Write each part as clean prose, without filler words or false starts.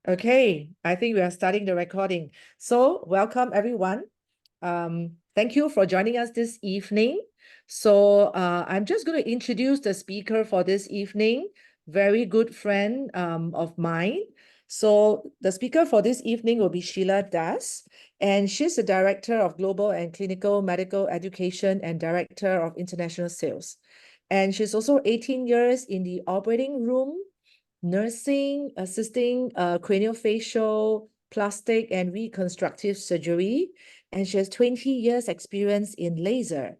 Okay, I think we are starting the recording. So, welcome everyone. Thank you for joining us this evening. So, I'm just going to introduce the speaker for this evening, very good friend of mine. So, the speaker for this evening will be Sheila Das, and she's the Director of Global and Clinical Medical Education and Director of International Sales. And she's also 18 years in the operating room, nursing, assisting craniofacial, plastic, and reconstructive surgery. And she has 20 years experience in laser,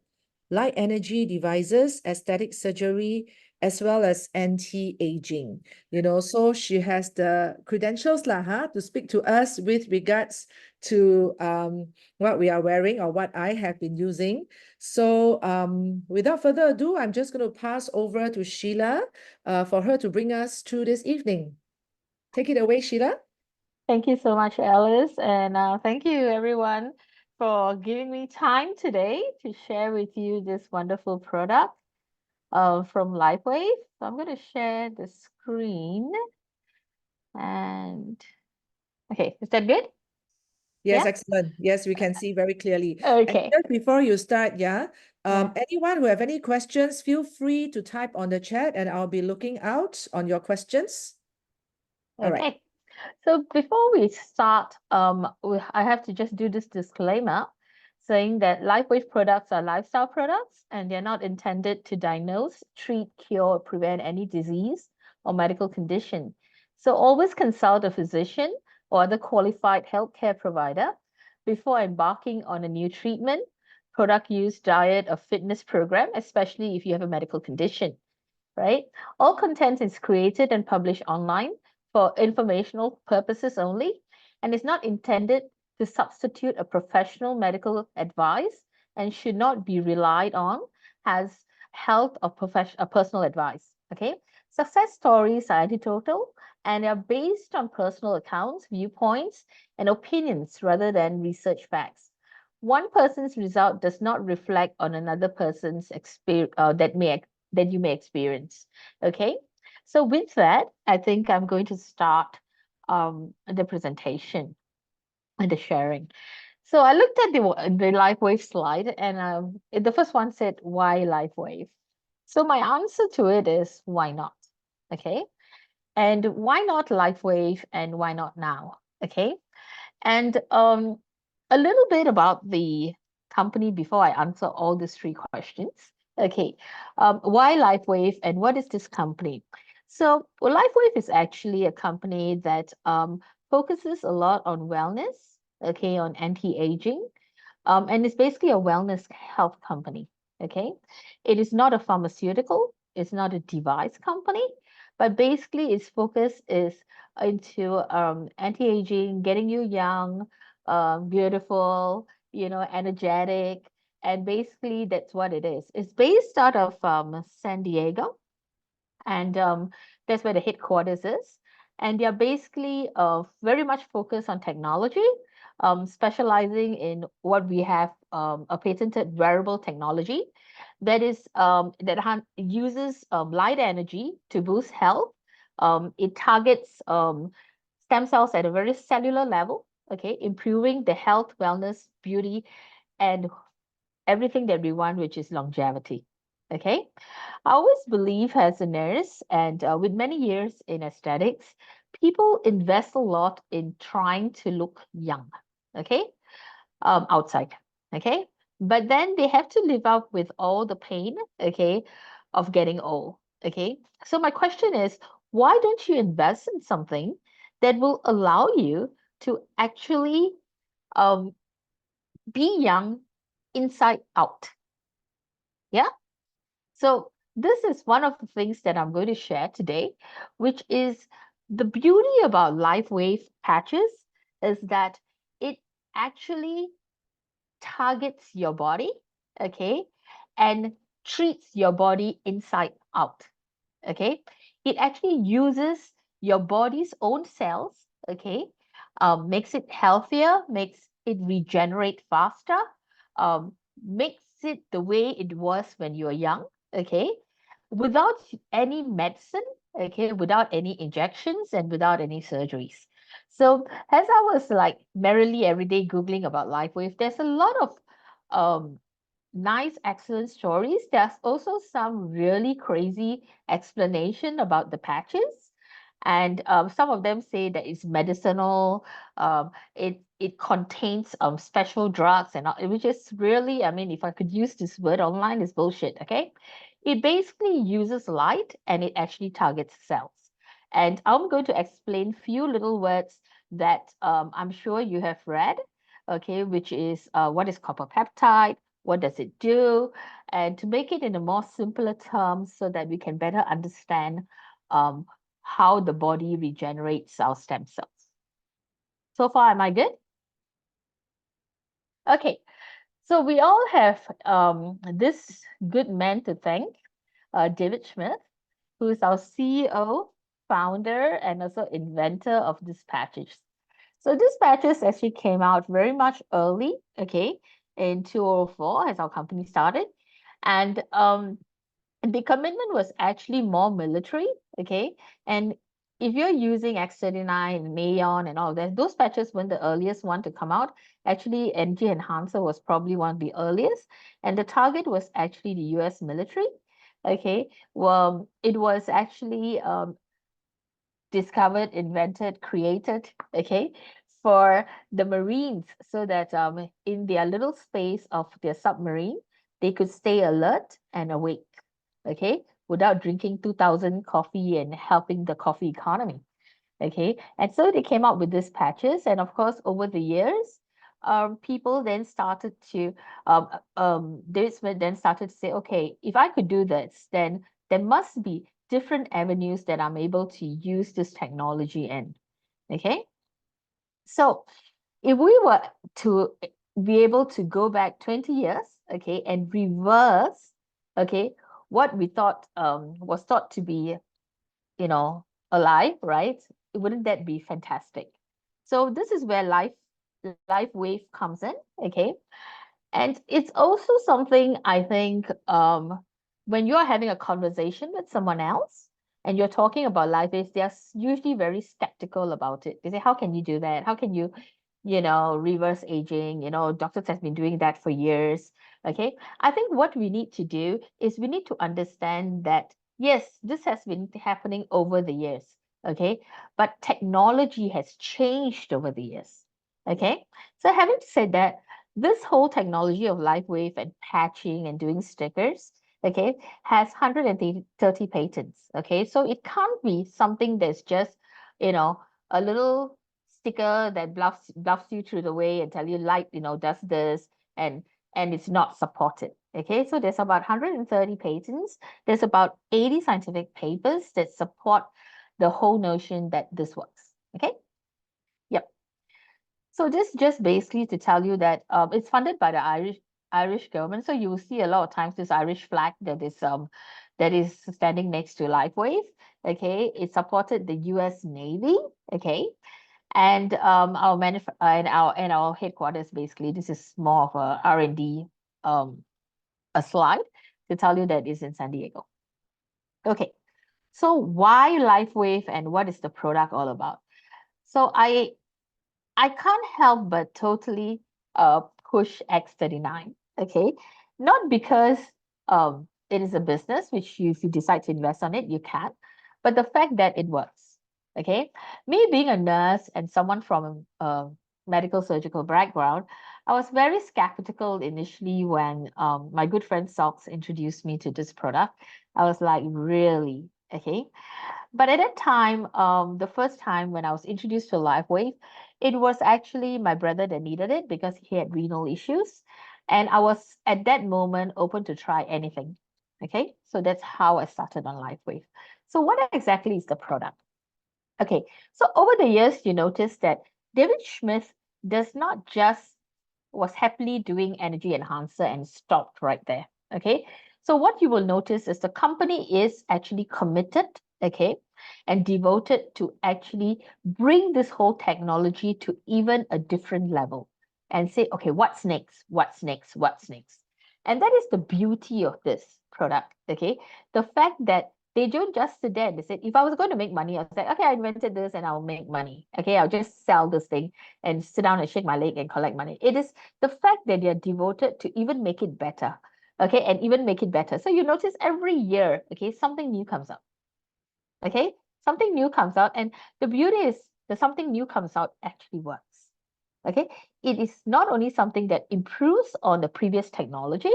light energy devices, aesthetic surgery, as well as anti-aging. So she has the credentials to speak to us with regards to what we are wearing or what I have been using. So without further ado, I'm just going to pass over to Sheila for her to bring us through this evening. Take it away, Sheila. Thank you so much, Alice. And thank you, everyone, for giving me time today to share with you this wonderful product from LifeWave. So I'm going to share the screen. And okay, is that good? Yes, Yeah? excellent. Yes, we can see very clearly. And Okay. just before you start, Yeah. anyone who have any questions, feel free to type on the chat and I'll be looking out on your questions. All right. Okay. So before we start, I have to just do this disclaimer saying that LifeWave products are lifestyle products and they're not intended to diagnose, treat, cure, or prevent any disease or medical condition. So always consult a physician or other qualified healthcare provider before embarking on a new treatment, product use, diet, or fitness program, especially if you have a medical condition, right? All content is created and published online for informational purposes only and is not intended to substitute a professional medical advice and should not be relied on as health or personal advice. Okay. Success stories are anecdotal and are based on personal accounts, viewpoints, and opinions rather than research facts. One person's result does not reflect on another person's experience that you may experience. Okay. So with that, I think I'm going to start the presentation and the sharing. So I looked at the LifeWave slide, and the first one said, "Why LifeWave?" So my answer to it is, "Why not?" Okay, and why not LifeWave, and why not now? Okay, and a little bit about the company before I answer all these three questions. Okay, why LifeWave and what is this company? So, well, LifeWave is actually a company that focuses a lot on wellness, okay, on anti-aging, and it's basically a wellness health company. Okay, it is not a pharmaceutical, it's not a device company, but basically its focus is into anti-aging, getting you young, beautiful, energetic, and basically that's what it is. It's based out of San Diego, and that's where the headquarters is. And they're basically very much focused on technology, specializing in what we have a patented wearable technology that is that uses light energy to boost health. It targets stem cells at a very cellular level, okay, improving the health, wellness, beauty, and everything that we want, which is longevity. Okay, I always believe as a nurse and with many years in aesthetics, people invest a lot in trying to look young, okay, outside, okay, but then they have to live up with all the pain, okay, of getting old, okay. So my question is, why don't you invest in something that will allow you to actually um, be young inside out? Yeah. So this is one of the things that I'm going to share today, which is the beauty about LifeWave patches is that it actually targets your body, okay, and treats your body inside out, okay. It actually uses your body's own cells, okay, makes it healthier, makes it regenerate faster, makes it the way it was when you were young, okay, without any medicine, okay, without any injections and without any surgeries. So as I was like merrily every day Googling about LifeWave, there's a lot of nice, excellent stories. There's also some really crazy explanation about the patches. And some of them say that it's medicinal. It contains special drugs and all, which is really, I mean, if I could use this word online, is bullshit. Okay, it basically uses light and it actually targets cells. And I'm going to explain few little words that I'm sure you have read. Okay, which is what is copper peptide, what does it do, and to make it in a more simpler terms so that we can better understand um, how the body regenerates our stem cells. So far, am I good? Okay, so we all have this good man to thank, David Smith, who is our CEO, founder, and also inventor of these patches. So these patches actually came out very much early, okay, in 2004 as our company started. And the commitment was actually more military, okay? And if you're using X39, Neon, and all that, those patches weren't the earliest one to come out. Actually, Energy Enhancer was probably one of the earliest, and the target was actually the US military, okay? Well, it was actually discovered, invented, created, okay, for the Marines so that in their little space of their submarine, they could stay alert and awake, okay, without drinking 2,000 coffee and helping the coffee economy, okay. And so they came up with these patches, and of course, over the years, people then started to, David Smith then started to say, okay, if I could do this, then there must be different avenues that I'm able to use this technology in, okay. So if we were to be able to go back 20 years, okay, and reverse, okay, what we thought was thought to be, you know, alive, right? Wouldn't that be fantastic? So this is where life wave comes in, okay? And it's also something I think when you're having a conversation with someone else and you're talking about life waves, they're usually very skeptical about it. They say, how can you do that? How can you, reverse aging? Doctors have been doing that for years. Okay. I think what we need to do is we need to understand that, yes, this has been happening over the years. Okay. But technology has changed over the years. Okay. So having said that, this whole technology of LifeWave and patching and doing stickers, okay, has 130 patents. Okay. So it can't be something that's just, a little sticker that bluffs you through the way and tell you light, does this and it's not supported. Okay, so there's about 130 patents. There's about 80 scientific papers that support the whole notion that this works. Okay, yep. So this just basically to tell you that it's funded by the Irish government. So you will see a lot of times this Irish flag that is standing next to LifeWave. Okay, it supported the U.S. Navy. Okay, and our headquarters basically this is more of a R&D a slide to tell you that is in San Diego. Okay, so why LifeWave and what is the product all about? So I can't help but totally push X39. Okay, not because it is a business, which if you decide to invest on it, you can, but the fact that it works. Okay, me being a nurse and someone from a medical surgical background, I was very skeptical initially when my good friend Socks introduced me to this product. I was like, really? Okay. But at that time, the first time when I was introduced to LifeWave, it was actually my brother that needed it because he had renal issues. And I was at that moment open to try anything. Okay, so that's how I started on LifeWave. So, what exactly is the product? Okay, so over the years, you notice that David Smith does not just was happily doing energy enhancer and stopped right there. Okay, so what you will notice is the company is actually committed, okay, and devoted to actually bring this whole technology to even a different level and say, okay, what's next? What's next? What's next? And that is the beauty of this product. Okay, the fact that they don't just sit there and they said, if I was going to make money, I was like, okay, I invented this and I'll make money. Okay, I'll just sell this thing and sit down and shake my leg and collect money. It is the fact that they're devoted to even make it better. Okay, and even make it better. So you notice every year, okay, something new comes out. Okay, something new comes out, and the beauty is that something new comes out actually works. Okay, it is not only something that improves on the previous technology,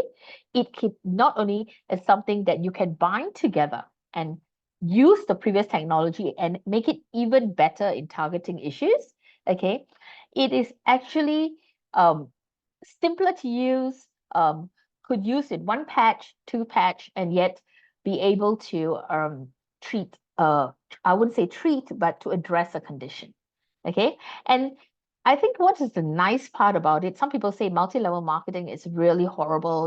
it can not only is something that you can bind together and use the previous technology and make it even better in targeting issues. Okay, it is actually simpler to use, could use in one patch, two patch, and yet be able to treat, I wouldn't say treat, but to address a condition. Okay, and I think what is the nice part about it, some people say multi-level marketing is really horrible,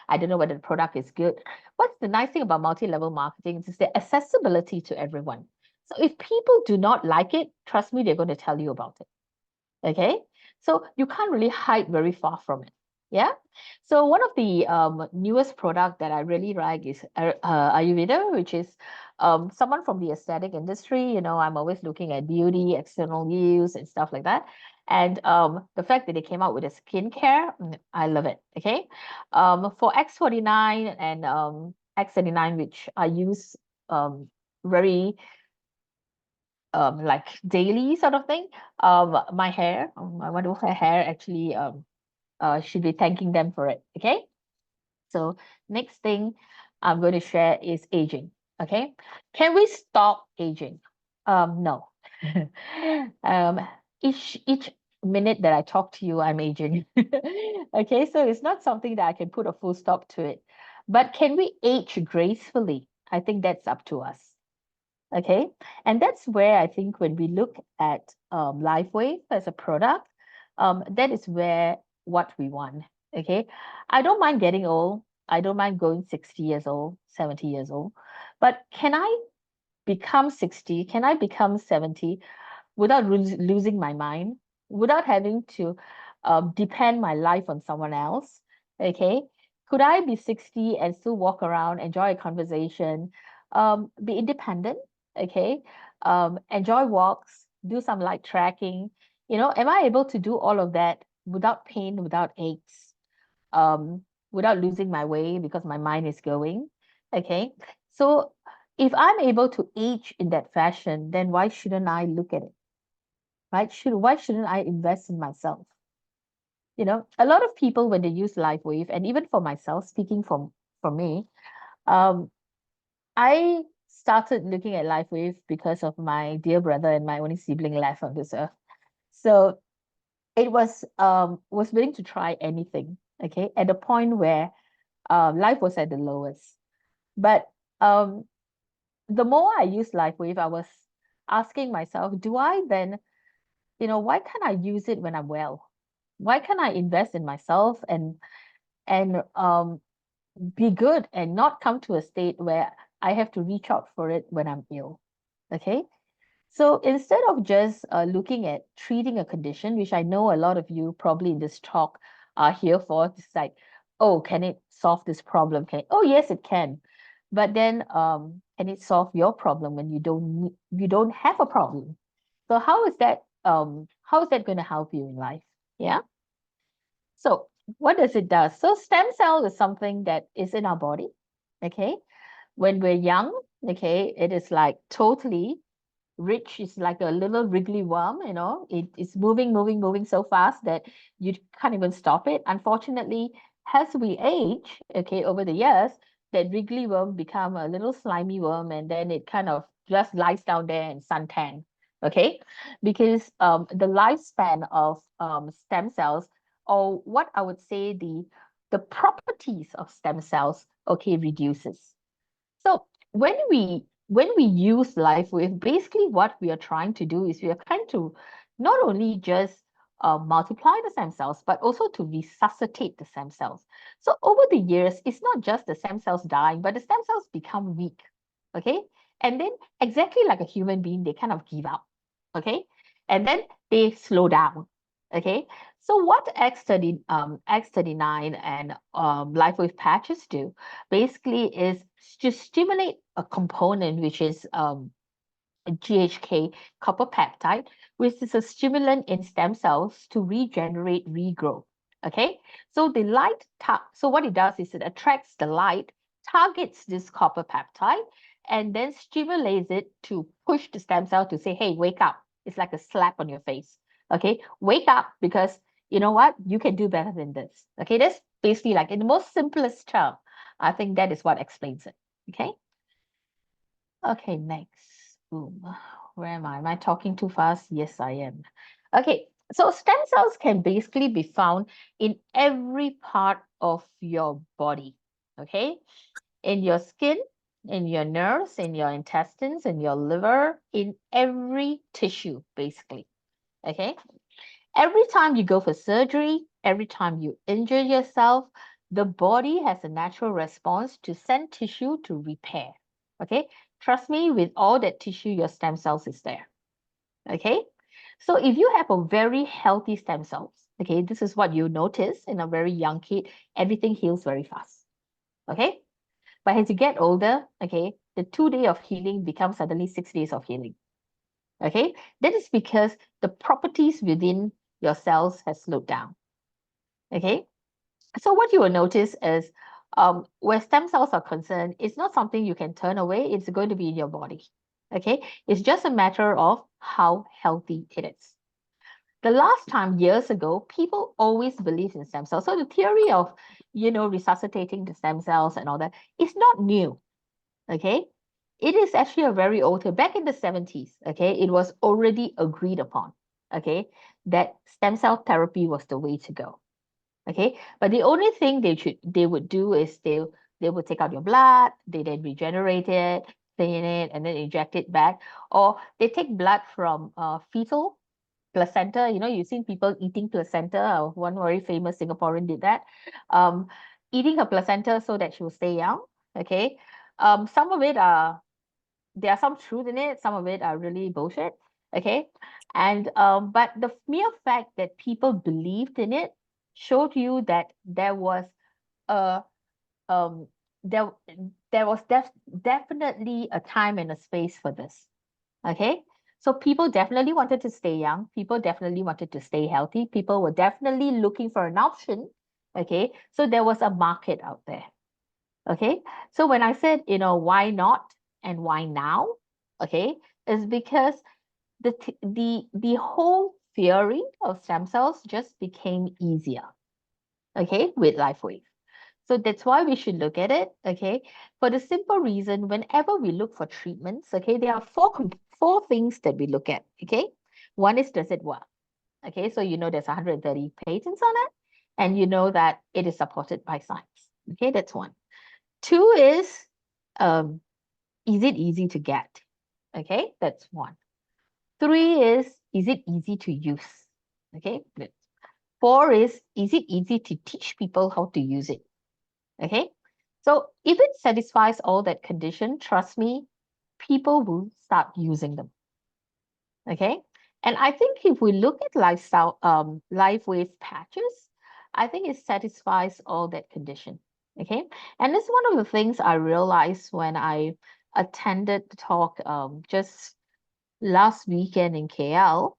I don't know whether the product is good. What's the nice thing about multi-level marketing is the accessibility to everyone. So if people do not like it, trust me, they're going to tell you about it. Okay, so you can't really hide very far from it. Yeah. So one of the newest product that I really like is Ayurveda, which is someone from the aesthetic industry. I'm always looking at beauty, external use, and stuff like that. And the fact that they came out with a skincare, I love it. Okay. For X49 and X39, which I use very like daily sort of thing. My hair, my wonderful hair actually should be thanking them for it. Okay. So next thing I'm going to share is aging. Okay. Can we stop aging? No. um, each minute that I talk to you, I'm aging. Okay, so it's not something that I can put a full stop to it. But can we age gracefully? I think that's up to us. Okay, and that's where I think when we look at LifeWave as a product, that is where what we want. Okay, I don't mind getting old. I don't mind going 60 years old, 70 years old. But can I become 60? Can I become 70 without losing my mind, without having to depend my life on someone else? Okay, could I be 60 and still walk around, enjoy a conversation, be independent? Okay, enjoy walks, do some light tracking. Am I able to do all of that without pain, without aches, without losing my way because my mind is going? Okay, so if I'm able to age in that fashion, then why shouldn't I look at it? Right? Why shouldn't I invest in myself? A lot of people when they use LifeWave, and even for myself, speaking for me, um, I started looking at LifeWave because of my dear brother and my only sibling left on this earth. So it was willing to try anything. Okay, at the point where life was at the lowest. But the more I used LifeWave, I was asking myself, do I then, why can't I use it when I'm well? Why can't I invest in myself and be good and not come to a state where I have to reach out for it when I'm ill? Okay. So instead of just looking at treating a condition, which I know a lot of you probably in this talk are here for, it's like, oh, can it solve this problem? Oh, yes, it can. But then can it solve your problem when you don't have a problem? So how is that going to help you in life? Yeah. So what does it do? So stem cell is something that is in our body. Okay. When we're young, okay, it is like totally rich. It's like a little wriggly worm, it is moving so fast that you can't even stop it. Unfortunately, as we age, okay, over the years, that wriggly worm become a little slimy worm, and then it kind of just lies down there and suntan. Okay, because the lifespan of stem cells, or what I would say the properties of stem cells, okay, reduces. So when we use LifeWave, basically what we are trying to do is we are trying to not only just multiply the stem cells, but also to resuscitate the stem cells. So over the years, it's not just the stem cells dying, but the stem cells become weak. Okay. And then exactly like a human being, they kind of give up. Okay. And then they slow down. Okay. So what X39 and LifeWave patches do basically is to stimulate a component which is a GHK copper peptide, which is a stimulant in stem cells to regenerate, regrow. Okay, so the light, so what it does is it attracts the light, targets this copper peptide, and then stimulates it to push the stem cell to say, hey, wake up. It's like a slap on your face. Okay, wake up, because you know what? You can do better than this. Okay, that's basically, like, in the most simplest term, I think that is what explains it. Okay. Okay, next. Boom. Where am I? Am I talking too fast? Yes, I am. Okay, so stem cells can basically be found in every part of your body. Okay, in your skin, in your nerves, in your intestines, in your liver, in every tissue, basically. Okay, every time you go for surgery, every time you injure yourself, the body has a natural response to send tissue to repair. Okay, trust me, with all that tissue, your stem cells is there. Okay, so if you have a very healthy stem cells, okay, this is what you notice in a very young kid, everything heals very fast. Okay, but as you get older, okay, the 2 day of healing becomes suddenly 6 days of healing. Okay, that is because the properties within your cells has slowed down. Okay, so what you will notice is where stem cells are concerned, it's not something you can turn away, it's going to be in your body. Okay, it's just a matter of how healthy it is. The last time, years ago, people always believed in stem cells. So the theory of, resuscitating the stem cells and all that is not new. Okay, it is actually a very old theory. Back in the 70s, okay, it was already agreed upon, okay, that stem cell therapy was the way to go. Okay, but the only thing they would do is they would take out your blood, they then regenerate it, clean it, and then inject it back. Or they take blood from fetal placenta. You've seen people eating placenta. One very famous Singaporean did that, um, eating her placenta so that she will stay young. Okay, some of it there are some truth in it, some of it are really bullshit. Okay, and but the mere fact that people believed in it showed you that there was a um there there was definitely a time and a space for this. Okay, so people definitely wanted to stay young, people definitely wanted to stay healthy, people were definitely looking for an option. Okay, so there was a market out there. Okay, so when I said, why not and why now, okay, is because the whole theory of stem cells just became easier, okay, with LifeWave. So that's why we should look at it, okay, for the simple reason, whenever we look for treatments, okay, there are four things that we look at, okay. One is, does it work? Okay, so there's 130 patents on it, and you know that it is supported by science. Okay, that's one. Two is it easy to get? Okay, that's one. Three is it easy to use? Okay, good. Four is it easy to teach people how to use it? Okay, so if it satisfies all that condition, trust me, people will start using them. Okay, and I think if we look at LifeWave patches, I think it satisfies all that condition. Okay, and it's one of the things I realized when I attended the talk just last weekend in KL.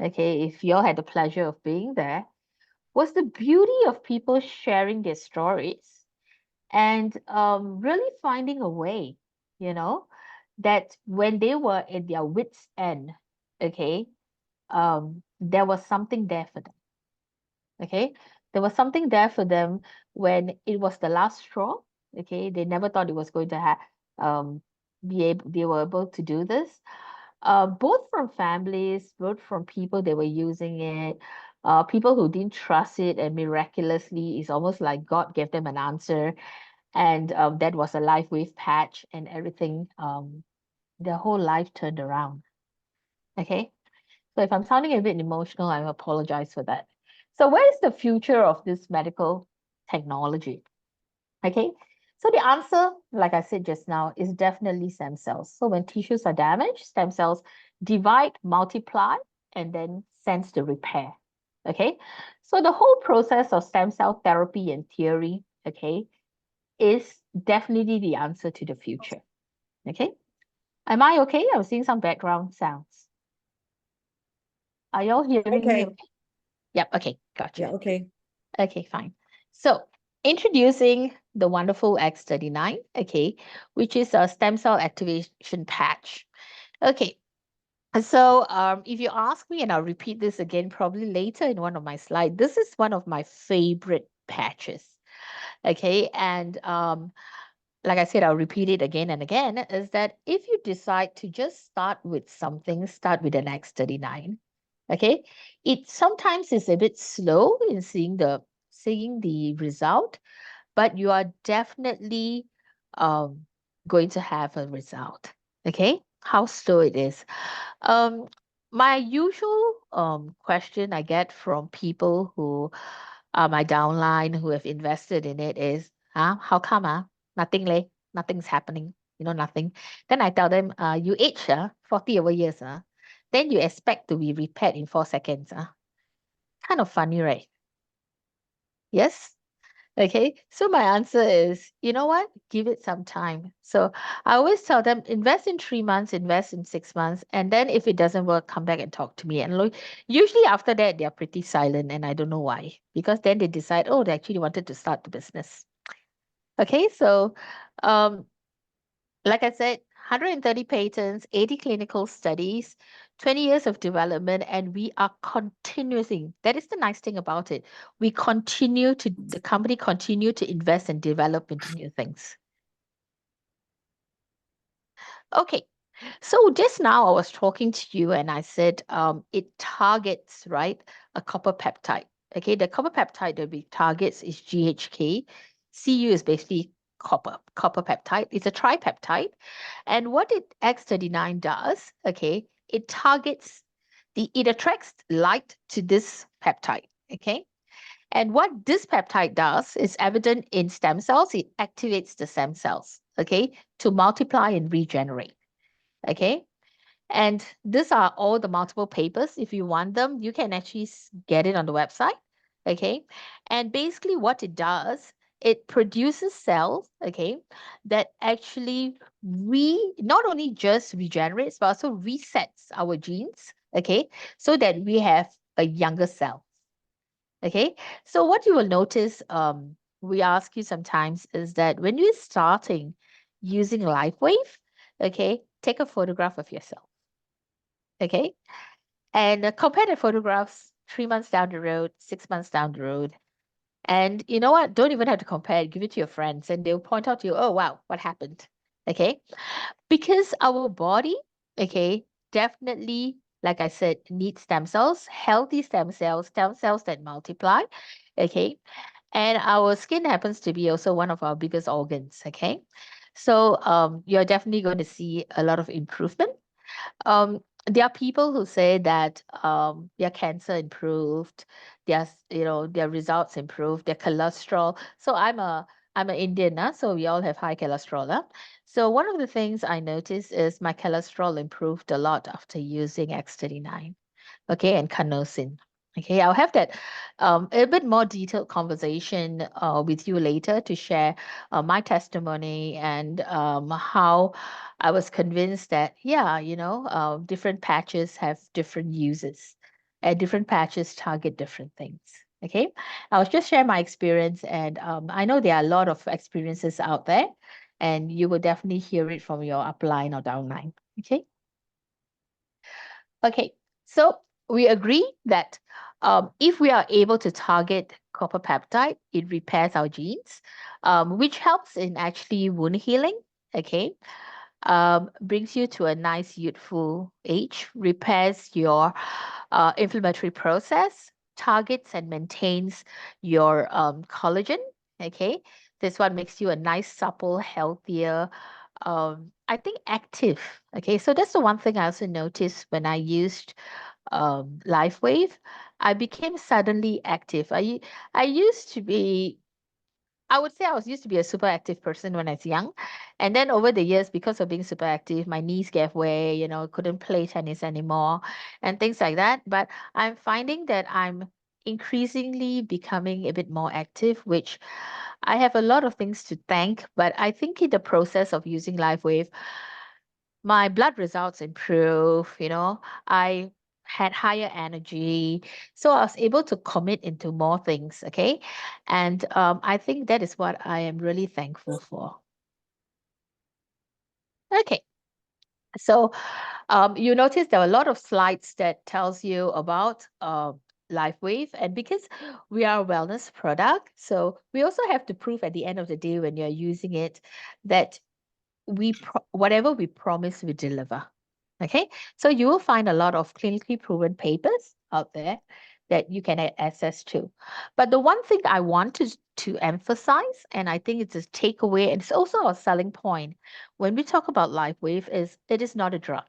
Okay, if you all had the pleasure of being there, was the beauty of people sharing their stories and really finding a way, that when they were at their wits' end, okay, there was something there for them. Okay, there was something there for them when it was the last straw. Okay, they never thought it was going to have they were able to do this. Both from families, both from people they were using it, people who didn't trust it, and miraculously, it's almost like God gave them an answer, and that was a LifeWave patch, and everything, their whole life turned around. Okay, so if I'm sounding a bit emotional, I apologize for that. So where is the future of this medical technology? Okay, so the answer, like I said just now, is definitely stem cells. So when tissues are damaged, stem cells divide, multiply, and then sense the repair. Okay, so the whole process of stem cell therapy in theory, okay, is definitely the answer to the future. Okay, am I okay? I'm seeing some background sounds. Are y'all hearing me Okay. okay? Yep, okay, Yeah, gotcha. okay. Okay, fine. So introducing the wonderful X39, okay, which is a stem cell activation patch. Okay, so if you ask me, and I'll repeat this again probably later in one of my slides, this is one of my favorite patches. Okay, and like I said, I'll repeat it again and again, is that if you decide to just start with something, start with an X39. Okay, it sometimes is a bit slow in seeing the result, but you are definitely um, going to have a result. Okay, how slow it is. Um, my usual question I get from people who are my downline who have invested in it is, how come nothing leh? Nothing's happening, nothing. Then I tell them, you age 40 over years, then you expect to be repaired in 4 seconds. Kind of funny, right? Yes? Okay, so my answer is, you know what? Give it some time. So I always tell them, invest in 3 months, invest in 6 months, and then if it doesn't work, come back and talk to me. And usually after that, they're pretty silent, and I don't know why. Because then they decide, oh, they actually wanted to start the business. Okay, so um, like I said, 130 patents, 80 clinical studies, 20 years of development, and we are continuing. That is the nice thing about it. The company continue to invest and develop into new things. Okay, so just now I was talking to you and I said it targets, right, a copper peptide. Okay, the copper peptide that we targets is GHK. Cu is basically copper peptide. It's a tripeptide. And what it X39 does, okay, it attracts light to this peptide. Okay. And what this peptide does is evident in stem cells. It activates the stem cells, okay, to multiply and regenerate. Okay. And these are all the multiple papers. If you want them, you can actually get it on the website. Okay. And basically, what it does, it produces cells, okay, that actually not only just regenerates, but also resets our genes, okay, so that we have a younger cell. Okay. So what you will notice, we ask you sometimes is that when you're starting using LifeWave, okay, take a photograph of yourself. Okay. And compare the photographs 3 months down the road, 6 months down the road. And you know what? Don't even have to compare it. Give it to your friends and they'll point out to you, oh, wow, what happened? Okay. Because our body, okay, definitely, like I said, needs stem cells, healthy stem cells that multiply. Okay. And our skin happens to be also one of our biggest organs. Okay. So you're definitely going to see a lot of improvement. There are people who say that their cancer improved, their results improved, their cholesterol. So I'm an Indian, so we all have high cholesterol. So one of the things I noticed is my cholesterol improved a lot after using X39, okay, and carnosine. Okay, I'll have that a bit more detailed conversation with you later to share my testimony and how I was convinced that, yeah, different patches have different uses and different patches target different things. Okay, I'll just share my experience, and I know there are a lot of experiences out there, and you will definitely hear it from your upline or downline. Okay. Okay, so we agree that if we are able to target copper peptide, it repairs our genes, which helps in actually wound healing. Okay, brings you to a nice youthful age, repairs your inflammatory process, targets and maintains your collagen. Okay, this one makes you a nice, supple, healthier, I think active. Okay, so that's the one thing I also noticed when I used LifeWave. I became suddenly active. I used to be I would say I was used to be a super active person when I was young. And then over the years, because of being super active, my knees gave way, couldn't play tennis anymore and things like that. But I'm finding that I'm increasingly becoming a bit more active, which I have a lot of things to thank, but I think in the process of using LifeWave, my blood results improve, I had higher energy. So I was able to commit into more things, okay? And I think that is what I am really thankful for. Okay. So you notice there are a lot of slides that tells you about LifeWave, and because we are a wellness product, so we also have to prove at the end of the day when you're using it that whatever we promise, we deliver. Okay, so you will find a lot of clinically proven papers out there that you can access to. But the one thing I want to emphasize, and I think it's a takeaway, and it's also a selling point when we talk about LifeWave, is it is not a drug.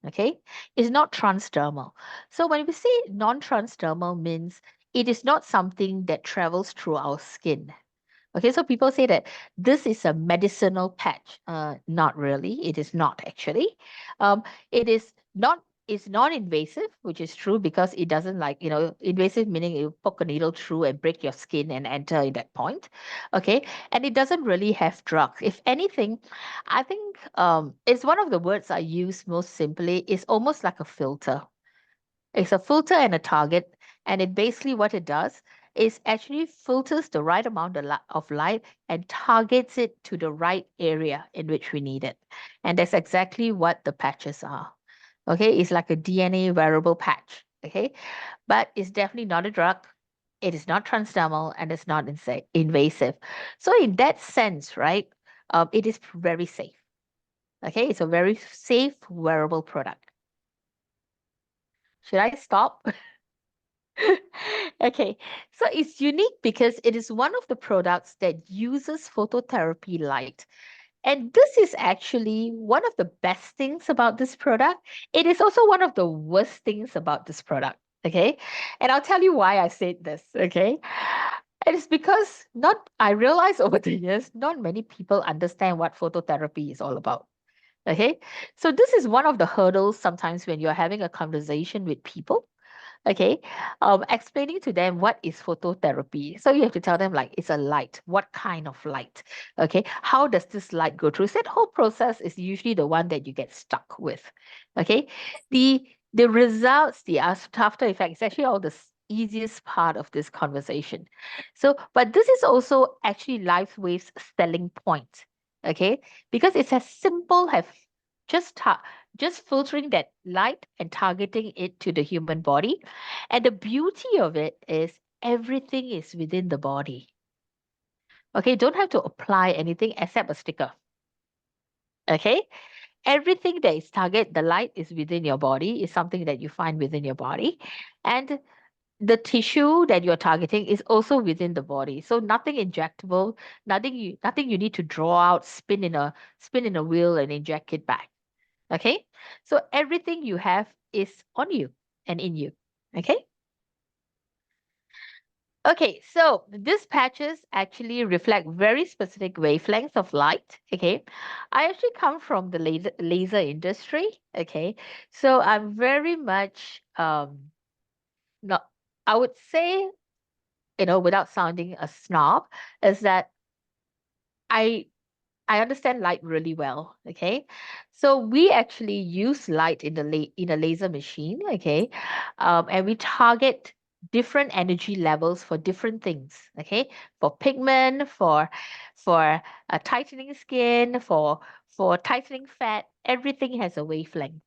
Okay, it's not transdermal. So when we say non-transdermal means it is not something that travels through our skin. Okay, so people say that this is a medicinal patch. Not really. It is not actually. It is not. It's non-invasive, which is true because it doesn't invasive meaning you poke a needle through and break your skin and enter in that point. Okay, and it doesn't really have drugs. If anything, I think it's one of the words I use most simply. It's almost like a filter. It's a filter and a target, and it basically what it does is actually filters the right amount of light and targets it to the right area in which we need it. And that's exactly what the patches are. Okay, it's like a DNA wearable patch. Okay, but it's definitely not a drug. It is not transdermal and it's not invasive. So in that sense, right, it is very safe. Okay, it's a very safe wearable product. Should I stop? Okay, so it's unique because it is one of the products that uses phototherapy light. And this is actually one of the best things about this product. It is also one of the worst things about this product. Okay. And I'll tell you why I said this. Okay. It is because I realized over the years, not many people understand what phototherapy is all about. Okay. So this is one of the hurdles sometimes when you're having a conversation with people. Okay, explaining to them what is phototherapy. So you have to tell them like it's a light. What kind of light? Okay, how does this light go through? So that whole process is usually the one that you get stuck with. Okay, the results, the after effects, is actually all the easiest part of this conversation. So, but this is also actually LifeWave's selling point. Okay, because it's as simple as just just filtering that light and targeting it to the human body. And the beauty of it is everything is within the body. Okay, don't have to apply anything except a sticker. Okay, everything that is target, the light is within your body, is something that you find within your body. And the tissue that you're targeting is also within the body. So nothing injectable, nothing you need to draw out, spin in a wheel and inject it back. Okay, so everything you have is on you and in you. Okay. Okay, so these patches actually reflect very specific wavelengths of light. Okay, I actually come from the laser industry. Okay, so I'm very much not. I would say, without sounding a snob, is that I I understand light really well. Okay, so we actually use light in in a laser machine. Okay, and we target different energy levels for different things. Okay, for pigment, for tightening skin, for tightening fat. Everything has a wavelength.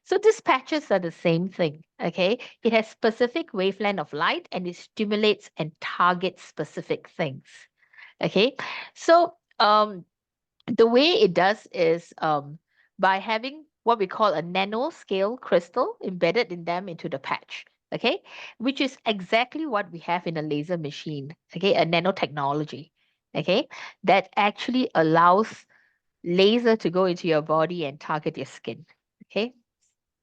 So these patches are the same thing. Okay, it has specific wavelength of light and it stimulates and targets specific things. Okay, so the way it does is by having what we call a nanoscale crystal embedded in them into the patch, okay, which is exactly what we have in a laser machine, okay, a nanotechnology, okay, that actually allows laser to go into your body and target your skin, okay,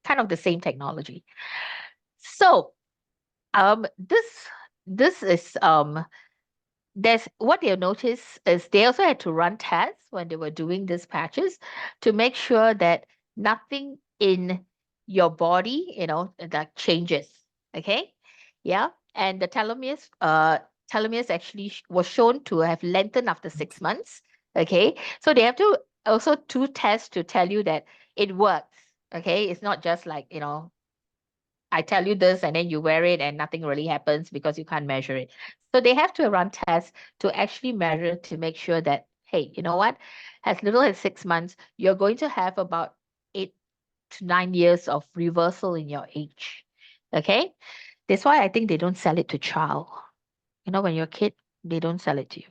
kind of the same technology. So this is there's what they'll notice is they also had to run tests when they were doing these patches to make sure that nothing in your body, that changes. Okay. Yeah. and the telomeres actually was shown to have lengthened after 6 months. Okay, so they have to also do tests to tell you that it works. Okay, it's not just like, I tell you this and then you wear it and nothing really happens because you can't measure it. So they have to run tests to actually measure to make sure that, hey, you know what? As little as 6 months, you're going to have about 8 to 9 years of reversal in your age. Okay? That's why I think they don't sell it to child. When you're a kid, they don't sell it to you.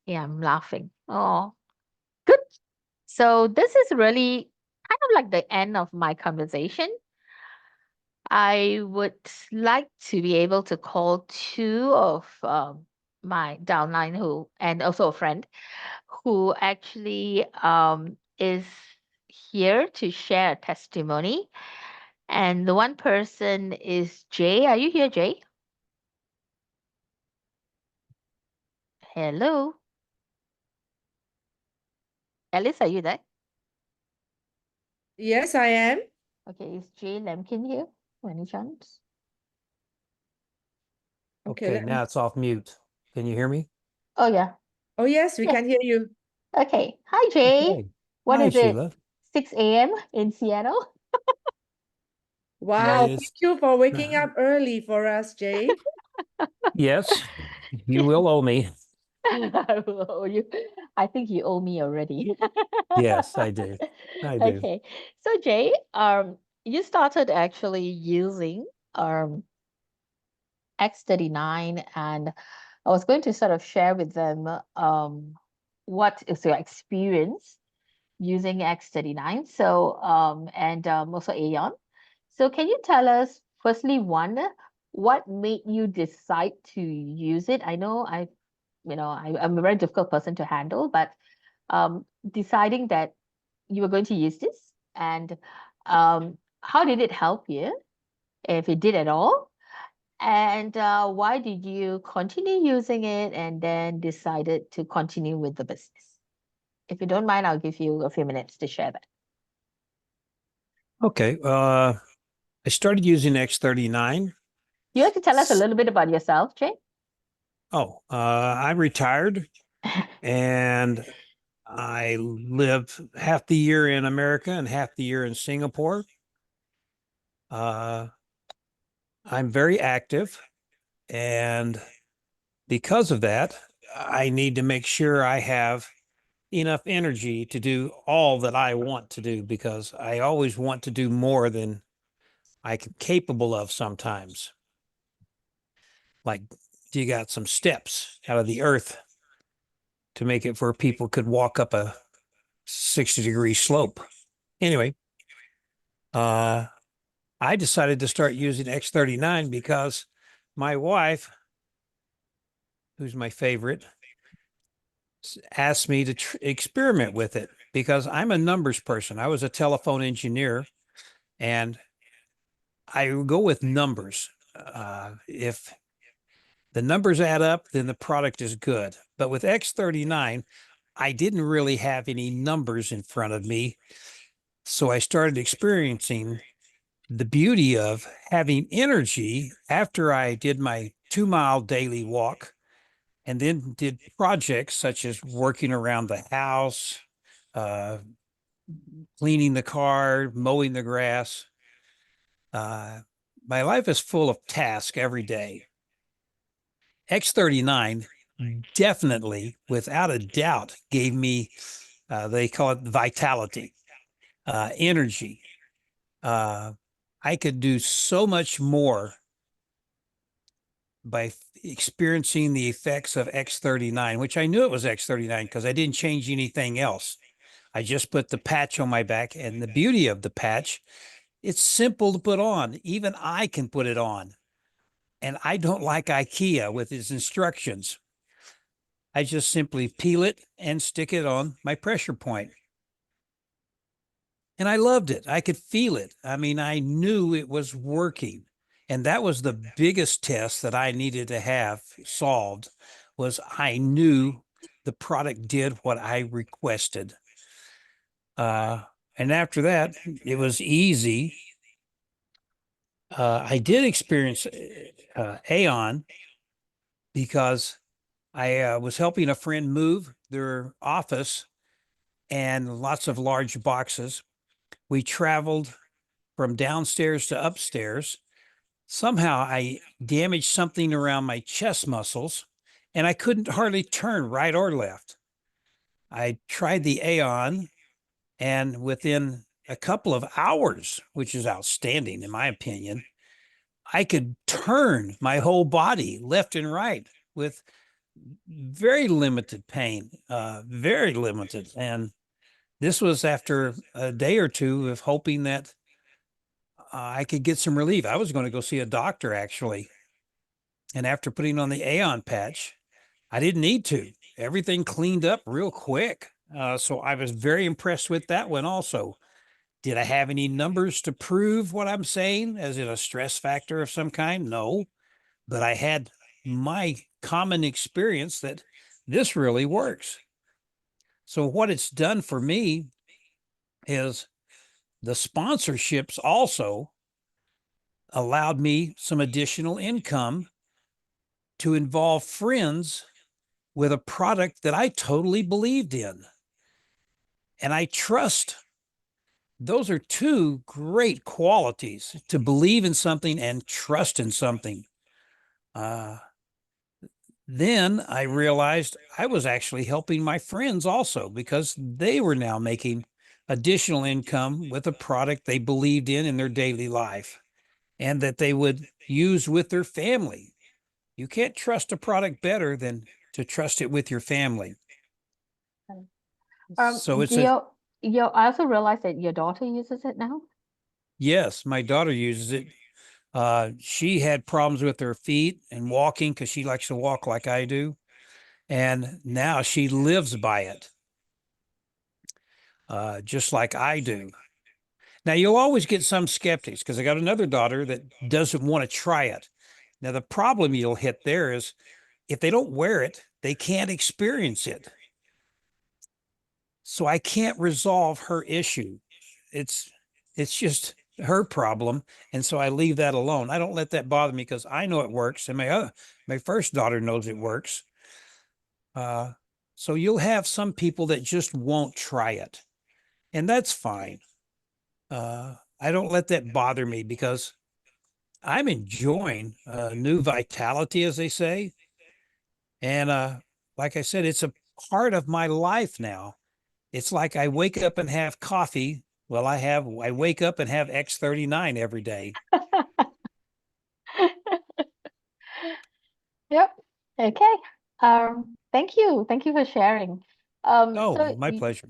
Yeah, I'm laughing. Oh, good. So this is really kind of like the end of my conversation. I would like to be able to call two of my downline and also a friend who actually is here to share a testimony. And the one person is Jay. Are you here, Jay? Hello. Alice, are you there? Yes, I am. Okay, is Jay Lemkin here? Any chance? Okay, Okay, now it's off mute. Can you hear me? Oh, yeah. Oh, yes, we Yeah. can hear you. Okay. Hi, Jay. Okay. What Hi, is it? Sheila. 6 a.m. in Seattle? Wow, It thank is. you for waking up early for us, Jay. Yes, you will owe me. I will owe you. I think you owe me already. Yes, I do. I do. Okay. So Jay, you started actually using X39, and I was going to sort of share with them what is your experience using X39. So and also Aeon. So can you tell us firstly, one, what made you decide to use it? I know I'm a very difficult person to handle, but deciding that you were going to use this, and how did it help you, if it did at all? And why did you continue using it and then decided to continue with the business? If you don't mind, I'll give you a few minutes to share that. Okay. I started using X39. You have to tell us a little bit about yourself, Jay. I retired and I live half the year in America and half the year in Singapore. I'm very active, and because of that, I need to make sure I have enough energy to do all that I want to do, because I always want to do more than I'm capable of sometimes. Like, you got some steps out of the earth to make it where people could walk up a 60-degree slope. Anyway, I decided to start using X39 because my wife, who's my favorite, asked me to experiment with it, because I'm a numbers person. I was a telephone engineer, and I go with numbers. If the numbers add up, then the product is good. But with X39, I didn't really have any numbers in front of me. So I started experiencing the beauty of having energy after I did my 2-mile daily walk, and then did projects such as working around the house, uh, cleaning the car, mowing the grass. My life is full of tasks every day. X39 definitely, without a doubt, gave me, they call it vitality, energy. I could do so much more by experiencing the effects of X39, which I knew it was X39 because I didn't change anything else. I just put the patch on my back, and the beauty of the patch, it's simple to put on. Even I can put it on. And I don't like IKEA with its instructions. I just simply peel it and stick it on my pressure point. And I loved it. I could feel it. I mean, I knew it was working. And that was the biggest test that I needed to have solved, was I knew the product did what I requested. And after that, it was easy. I did experience Aeon because I was helping a friend move their office and lots of large boxes. We traveled from downstairs to upstairs. Somehow I damaged something around my chest muscles and I couldn't hardly turn right or left. I tried the Aeon, and within a couple of hours, which is outstanding in my opinion, I could turn my whole body left and right with very limited pain, very limited. And this was after a day or two of hoping that I could get some relief. I was going to go see a doctor actually. And after putting on the Aeon patch, I didn't need to. Everything cleaned up real quick. So I was very impressed with that one also. Did I have any numbers to prove what I'm saying, as in a stress factor of some kind? No, but I had my common experience that this really works. So what it's done for me is the sponsorships also allowed me some additional income to involve friends with a product that I totally believed in. And I trust. Those are two great qualities, to believe in something and trust in something. Then I realized I was actually helping my friends also, because they were now making additional income with a product they believed in their daily life and that they would use with their family. You can't trust a product better than to trust it with your family. So it's I also realized that your daughter uses it now. yes, my daughter uses it. She had problems with her feet and walking because she likes to walk like I do. And now she lives by it, just like I do. Now, you'll always get some skeptics because I got another daughter that doesn't want to try it. Now, the problem you'll hit there is if they don't wear it, they can't experience it. So I can't resolve her issue. It's just her problem, and so I leave that alone. I don't let that bother me because I know it works, and my first daughter knows it works. So you'll have some people that just won't try it, and that's fine. I don't let that bother me because I'm enjoying new vitality, as they say, and like I said, it's a part of my life now. It's like I wake up and have coffee. Well, I wake up and have X39 every day. Yep. Okay. Thank you. Thank you for sharing. Oh, So my pleasure.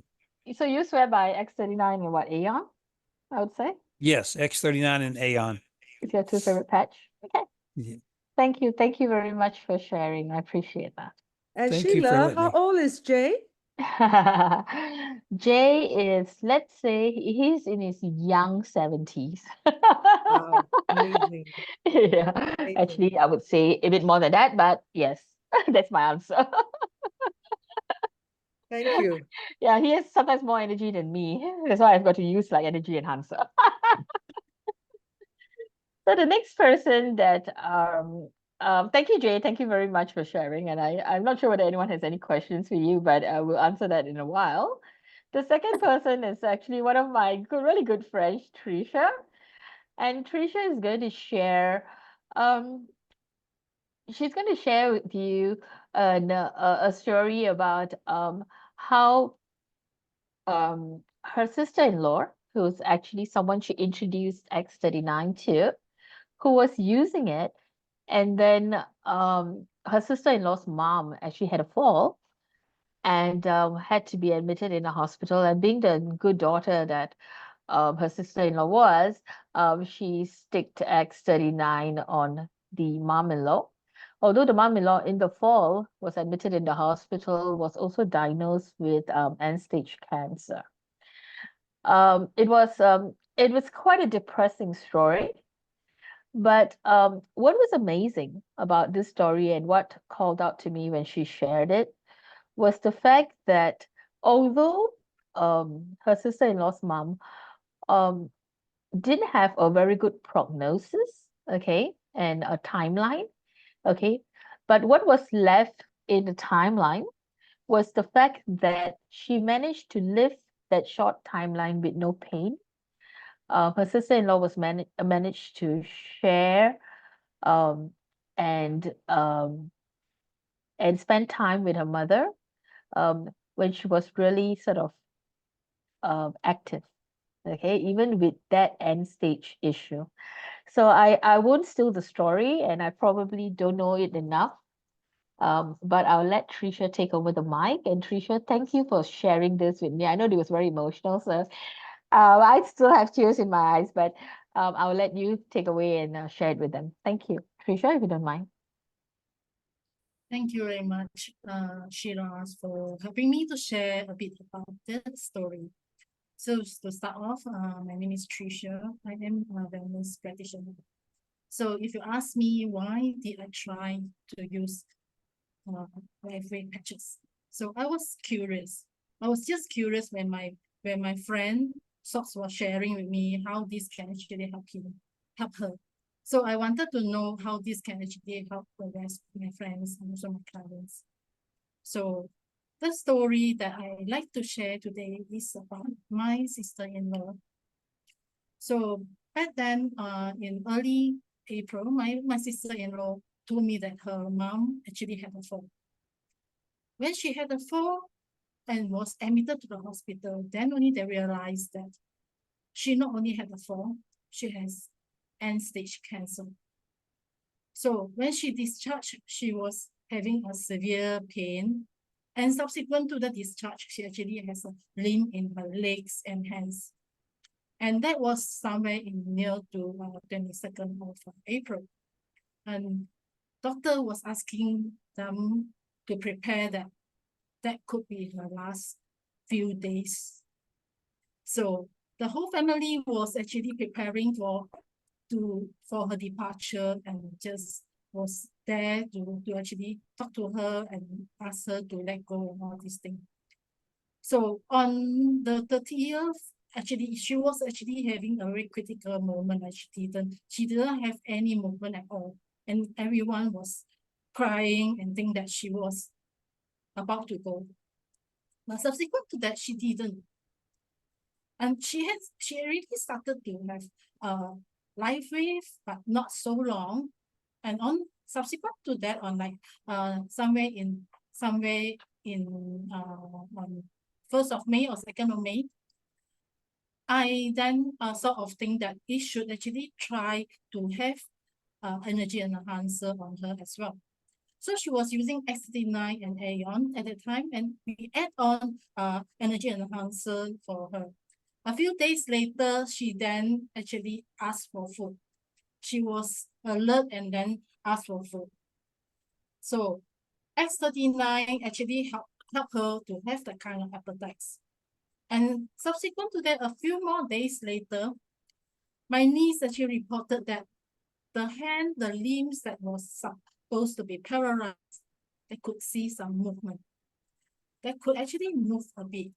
so you swear by X39 and what, Aeon, I would say? Yes, X39 and Aeon. It's your two favorite patch. Okay. Yeah. Thank you. Thank you very much for sharing. I appreciate that. And Thank you for Sheila, letting how me. old is Jay? Jay is, let's say, he's in his young 70s. Wow, amazing. Yeah, Amazing. actually, I would say a bit more than that, but yes, that's my answer. Thank you. Yeah, he has sometimes more energy than me. That's why I've got to use like energy enhancer. So the next person that thank you, Jay. Thank you very much for sharing. And I'm not sure whether anyone has any questions for you, but we'll answer that in a while. The second person is actually one of my really good friends, Trisha. And Trisha is going to share, um, she's going to share with you a story about how her sister-in-law, who's actually someone she introduced X39 to, who was using it, and then her sister-in-law's mom actually had a fall and had to be admitted in a hospital. And being the good daughter that her sister-in-law was, she sticked X39 on the mom-in-law. Although the mom-in-law in the fall was admitted in the hospital, was also diagnosed with end-stage cancer. It was quite a depressing story. But what was amazing about this story and what called out to me when she shared it was the fact that although her sister-in-law's mom um, didn't have a very good prognosis, okay, and a timeline, okay. But what was left in the timeline was the fact that she managed to live that short timeline with no pain. Her sister-in-law was managed to share um, and spend time with her mother when she was really sort of active, okay, even with that end stage issue. So I won't steal the story, and I probably don't know it enough. But I'll let Tricia take over the mic. And Tricia, thank you for sharing this with me. I know it was very emotional, so I still have tears in my eyes, but I'll let you take away and share it with them. Thank you. Tricia, if you don't mind. Thank you very much, Shiraz, for helping me to share a bit about that story. So to start off, my name is Tricia. I am a wellness practitioner. So if you ask me why did I try to use life-weight patches, so I was curious. I was just curious when my friend Socks was sharing with me how this can actually help her. So I wanted to know how this can actually help the rest of my friends and also my clients. So the story that I like to share today is about my sister-in-law. So back then, in early April, my sister-in-law told me that her mom actually had a fall. When she had a fall and was admitted to the hospital, then only they realized that she not only had a fall, she has end-stage cancer. So when she discharged, she was having a severe pain. And subsequent to the discharge, she actually has a limp in her legs and hands. And that was somewhere in near to 22nd of April. And doctor was asking them to prepare that could be her last few days. So the whole family was actually preparing for her departure, and just was there to actually talk to her and ask her to let go and all these things. So on the 30th, actually, she was actually having a very critical moment, and she didn't have any movement at all. And everyone was crying and think that she was about to go. But subsequent to that, she didn't. And she already started to have life wave, but not so long. And on subsequent to that, on like somewhere in on 1st of May or 2nd of May, I then sort of think that it should actually try to have energy enhancer on her as well. So she was using X39 and Aeon at the time, and we add on energy enhancer for her. A few days later, she then actually asked for food. She was alert and then asked for food. So X39 actually helped her to have that kind of appetites. And subsequent to that, a few more days later, my niece actually reported that the hand, the limbs that was supposed to be paralyzed, they could see some movement. They could actually move a bit.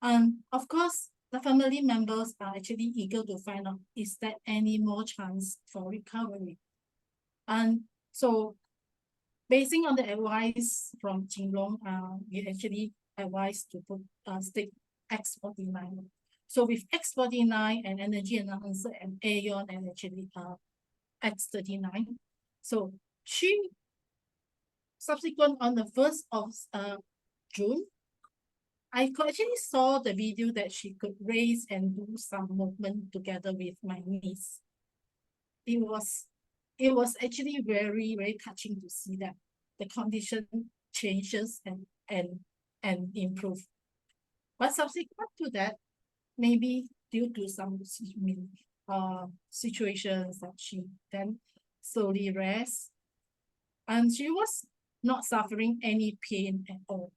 And of course, the family members are actually eager to find out, is there any more chance for recovery? And so, basing on the advice from Jinglong, we actually advised to put stick X49. So with X49 and energy enhancer and Aeon and actually X39. So she subsequent on the 1st of June, I could actually saw the video that she could raise and do some movement together with my niece. It was actually very, very touching to see that the condition changes and improve. But subsequent to that, maybe due to some situations that she then slowly rests, and she was not suffering any pain at all.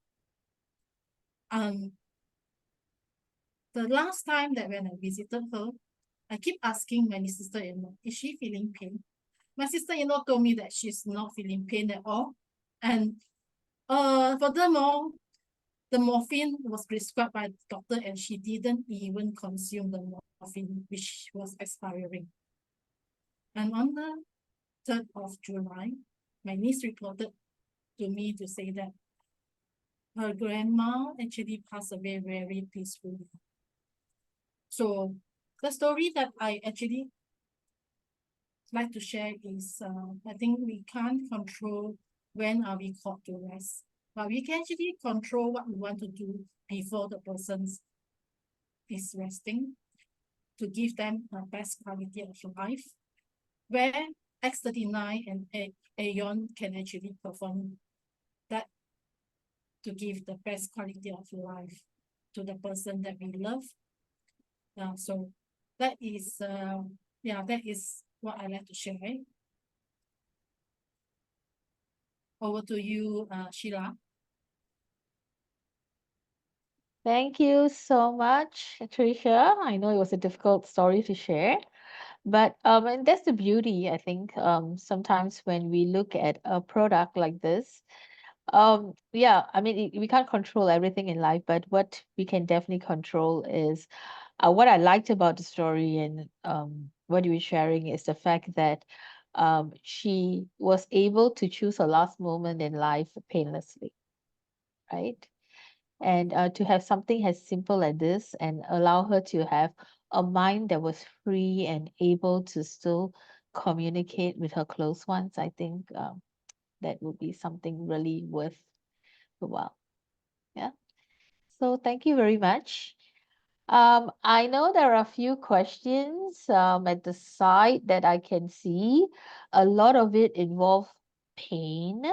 The last time that when I visited her, I keep asking my sister-in-law, is she feeling pain? My sister-in-law told me that she's not feeling pain at all. And furthermore, the morphine was prescribed by the doctor and she didn't even consume the morphine, which was expiring. And on the 3rd of July, my niece reported to me to say that her grandma actually passed away very peacefully. So the story that I actually like to share is, I think we can't control when are we called to rest, but we can actually control what we want to do before the person is resting to give them the best quality of life, where X39 and Aeon can actually perform that to give the best quality of life to the person that we love. So that is, that is what I like to share. Over to you, Sheila. Thank you so much, Tricia. I know it was a difficult story to share, but and that's the beauty, I think. Sometimes when we look at a product like this, yeah, I mean, we can't control everything in life, but what we can definitely control is what I liked about the story and what you were sharing is the fact that she was able to choose her last moment in life painlessly, right? And to have something as simple as this and allow her to have a mind that was free and able to still communicate with her close ones, I think that would be something really worth the while. Yeah. So thank you very much. I know there are a few questions at the side that I can see. A lot of it involve pain.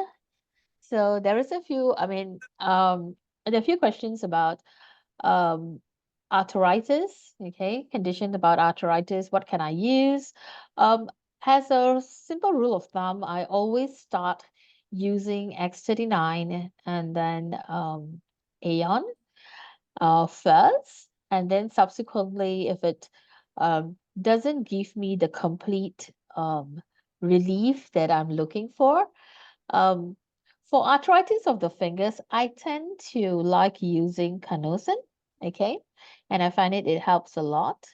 So there is a few, I mean, there are a few questions about arthritis, okay, condition about arthritis. What can I use? As a simple rule of thumb, I always start using X39 and then Aeon first, and then subsequently, if it doesn't give me the complete relief that I'm looking um, for arthritis of the fingers, I tend to like using Canosin, okay? And I find it helps a lot.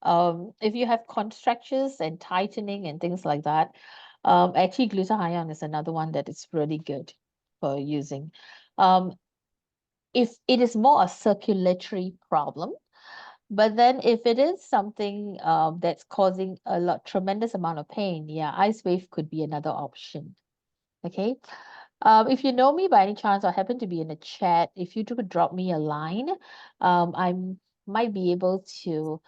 If you have contractures and tightening and things like that, actually glutathione is another one that is really good for using. If it is more a circulatory problem, but then if it is something that's causing tremendous amount of pain, yeah, ice wave could be another option. Okay. If you know me by any chance or happen to be in a chat, if you could drop me a line, I might be able to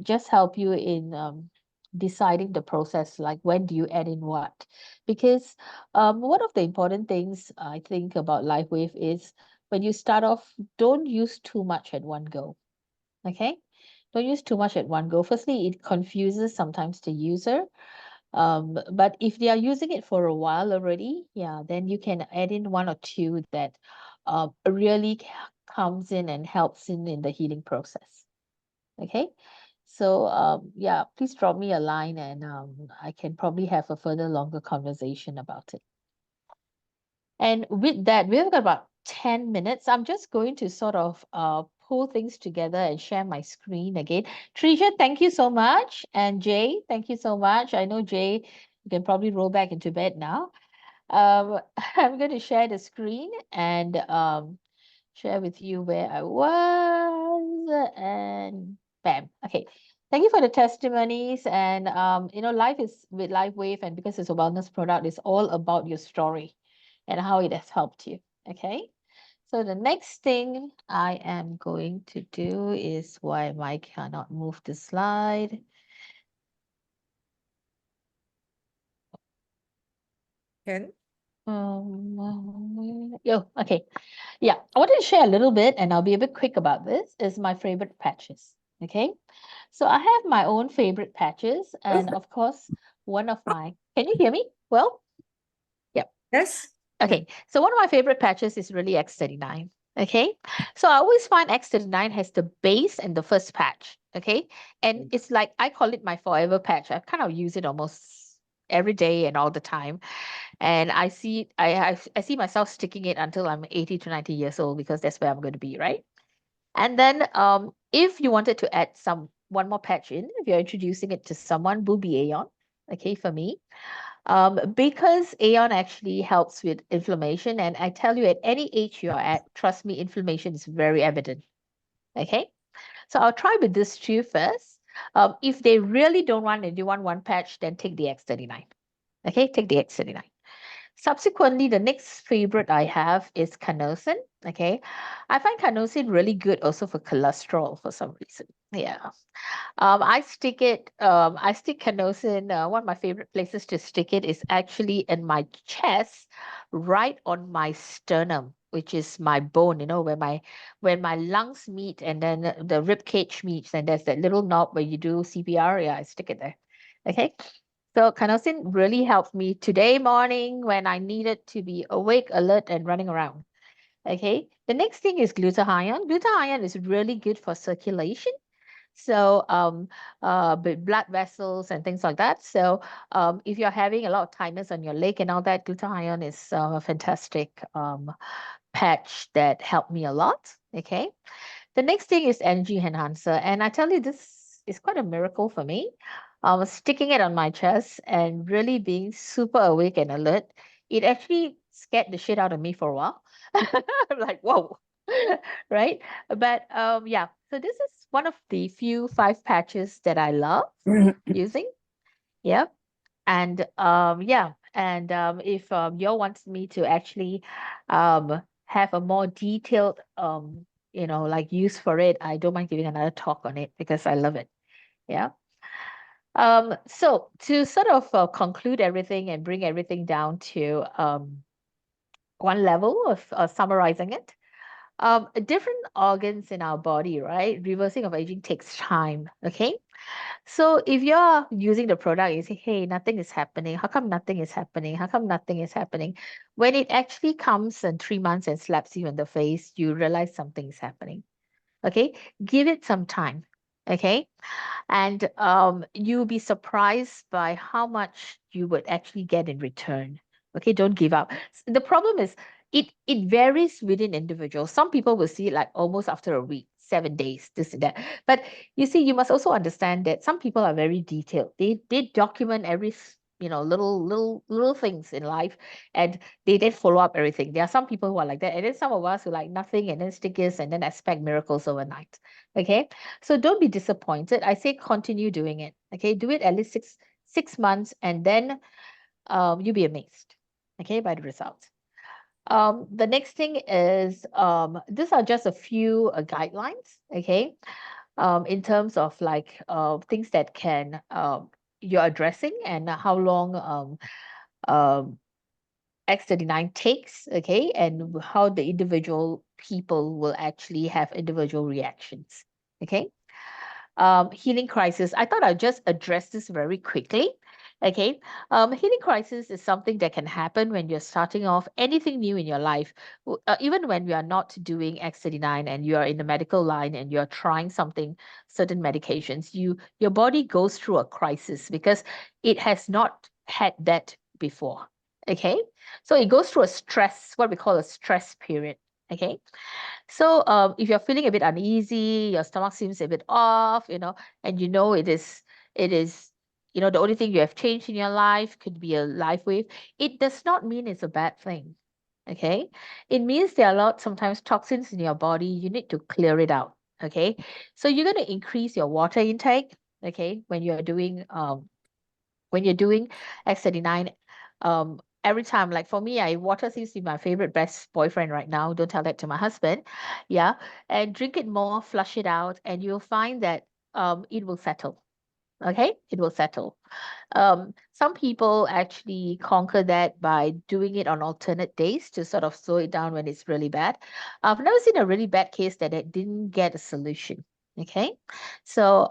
just help you in deciding the process, like when do you add in what? Because one of the important things I think about LifeWave is when you start off, don't use too much at one go. Okay? Don't use too much at one go. Firstly, it confuses sometimes the user. But if they are using it for a while already, yeah, then you can add in one or two that really comes in and helps in the healing process. Okay, so yeah, please drop me a line and I can probably have a further longer conversation about it. And with that, we've got about 10 minutes. I'm just going to sort of pull things together and share my screen again. Tricia, thank you so much. And Jay, thank you so much. I know Jay, you can probably roll back into bed now. I'm going to share the screen and share with you where I was and bam. Okay. Thank you for the testimonies. And life is with LifeWave, and because it's a wellness product, it's all about your story and how it has helped you. Okay. So the next thing I am going to do is why I cannot move the slide. Ken? Okay. Yeah, I wanted to share a little bit, and I'll be a bit quick about this, is my favorite patches. Okay. So I have my own favorite patches, and of course, can you hear me? Well, yep. Yes. Okay, so one of my favorite patches is really X39. Okay, so I always find X39 has the base and the first patch. Okay, and it's like I call it my forever patch. I kind of use it almost every day and all the time. And I see myself sticking it until I'm 80 to 90 years old, because that's where I'm going to be, right? And then if you wanted to add one more patch in, if you're introducing it to someone, will be Aeon, okay, for me. Because Aeon actually helps with inflammation. And I tell you, at any age you're at, trust me, inflammation is very evident, okay? So I'll try with this two first. If they really don't want and they want one patch, then take the X39, okay? Take the X39. Subsequently, the next favorite I have is carnosine. Okay, I find carnosine really good also for cholesterol for some reason. Yeah. I stick carnosine. One of my favorite places to stick it is actually in my chest, right on my sternum, which is my bone, where my lungs meet and then the rib cage meets, and there's that little knob where you do CPR. Yeah, I stick it there. Okay. So carnosine really helped me today morning when I needed to be awake, alert, and running around. Okay. The next thing is glutathione. Glutathione is really good for circulation. So blood vessels and things like that. So if you're having a lot of tightness on your leg and all that, glutathione is a fantastic patch that helped me a lot. Okay. The next thing is energy enhancer. And I tell you, this is quite a miracle for me. I was sticking it on my chest and really being super awake and alert. It actually scared the shit out of me for a while. I'm like, whoa, right? But yeah, so this is one of the few 5 patches that I love using. Yep. And yeah, and if you all wants me to actually have a more detailed like use for it, I don't mind giving another talk on it because I love it. Yeah. So to sort of conclude everything and bring everything down to one level of summarizing it, different organs in our body, right? Reversing of aging takes time. Okay. So if you're using the product, you say, hey, nothing is happening. How come nothing is happening? How come nothing is happening? When it actually comes in 3 months and slaps you in the face, you realize something is happening. Okay. Give it some time. Okay. And you'll be surprised by how much you would actually get in return. Okay. Don't give up. The problem is it varies within individuals. Some people will see it like almost after a week, 7 days, this and that. But you see, you must also understand that some people are very detailed. They document every little things in life, and they then follow up everything. There are some people who are like that, and then some of us who like nothing and then stickers and then expect miracles overnight. Okay, so don't be disappointed. I say continue doing it. Okay, do it at least six months, and then you'll be amazed. Okay, by the results. The next thing is these are just a few guidelines, okay, in terms of like things that can you're addressing and how long X39 takes, okay, and how the individual people will actually have individual reactions, okay. Healing crisis. I thought I'd just address this very quickly. Okay. Healing crisis is something that can happen when you're starting off anything new in your life. Even when we are not doing X39 and you are in the medical line and you're trying certain medications, your body goes through a crisis because it has not had that before. Okay. So it goes through what we call a stress period. Okay. So if you're feeling a bit uneasy, your stomach seems a bit off, and it is, the only thing you have changed in your life could be a life wave. It does not mean it's a bad thing. Okay. It means there are sometimes toxins in your body. You need to clear it out. Okay. So you're going to increase your water intake. Okay. When you're doing X39, every time, like for me, water seems to be my favorite best boyfriend right now. Don't tell that to my husband. Yeah. And drink it more, flush it out, and you'll find that it will settle. Okay, it will settle. Some people actually conquer that by doing it on alternate days to sort of slow it down when it's really bad. I've never seen a really bad case that it didn't get a solution. Okay, so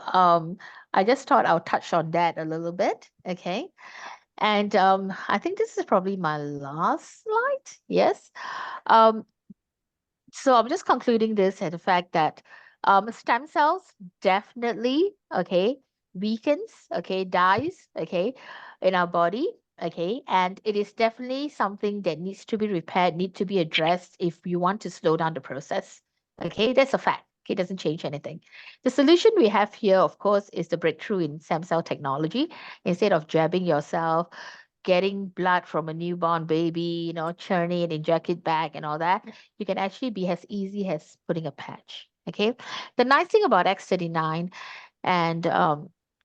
I just thought I'll touch on that a little bit. Okay. And I think this is probably my last slide. Yes. Um, so I'm just concluding this at the fact that stem cells definitely, okay, weakens, okay, dies, okay, in our body, okay, and it is definitely something that needs to be repaired, need to be addressed if you want to slow down the process. Okay, that's a fact. Okay, it doesn't change anything. The solution we have here, of course, is the breakthrough in stem cell technology. Instead of jabbing yourself, getting blood from a newborn baby, churning it, inject it back and all that, you can actually be as easy as putting a patch. Okay. The nice thing about X39 and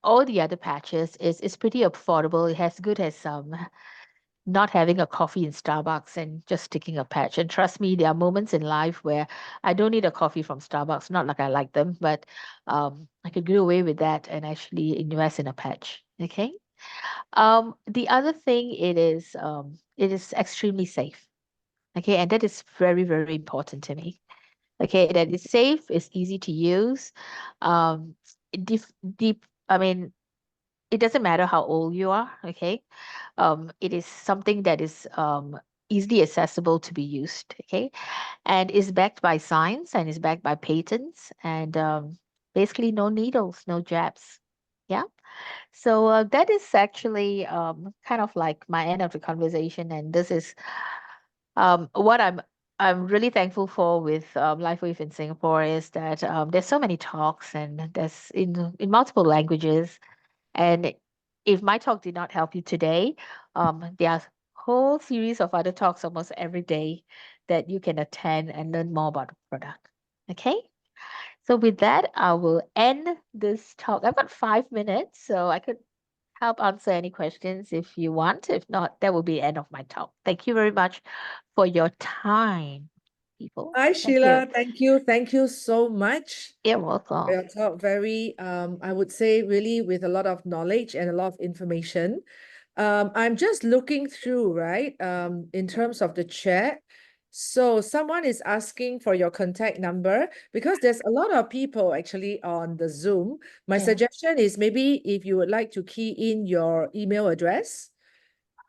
all the other patches is it's pretty affordable. It has good as not having a coffee in Starbucks and just sticking a patch. And trust me, there are moments in life where I don't need a coffee from Starbucks. Not like I like them, but I could get away with that and actually invest in a patch. Okay. The other thing it is extremely safe. Okay, and that is very, very important to me. Okay, that it's safe, it's easy to use. Um, deep, deep. I mean, it doesn't matter how old you are. Okay, it is something that is easily accessible to be used. Okay, and is backed by science and is backed by patents and basically no needles, no jabs. Yeah. So that is actually kind of like my end of the conversation, and this is what I'm really thankful for with LifeWave in Singapore is that there's so many talks and there's in multiple languages. And if my talk did not help you today, there are whole series of other talks almost every day that you can attend and learn more about the product. Okay. So with that, I will end this talk. I've got 5 minutes, so I could help answer any questions if you want. If not, that will be the end of my talk. Thank you very much for your time, people. Hi, Thank Sheila. you. Thank you. Thank you so much. You're welcome. Your talk very, I would say, really with a lot of knowledge and a lot of information. I'm just looking through, right, in terms of the chat. So someone is asking for your contact number because there's a lot of people actually on the Zoom. My Yeah. suggestion is maybe if you would like to key in your email address,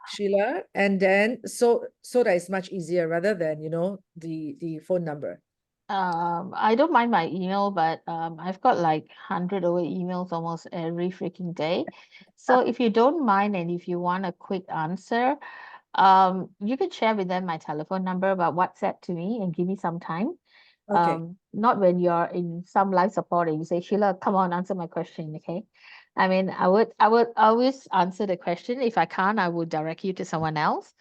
Sheila, and then so that it's much easier rather than, the phone number. I don't mind my email, but I've got like 100 over emails almost every freaking day. So if you don't mind and if you want a quick answer, you can share with them my telephone number, but WhatsApp to me and give me some time. Okay. Not when you're in some life support and you say, Sheila, come on, answer my question, okay? I mean, I would always answer the question. If I can't, I would direct you to someone else.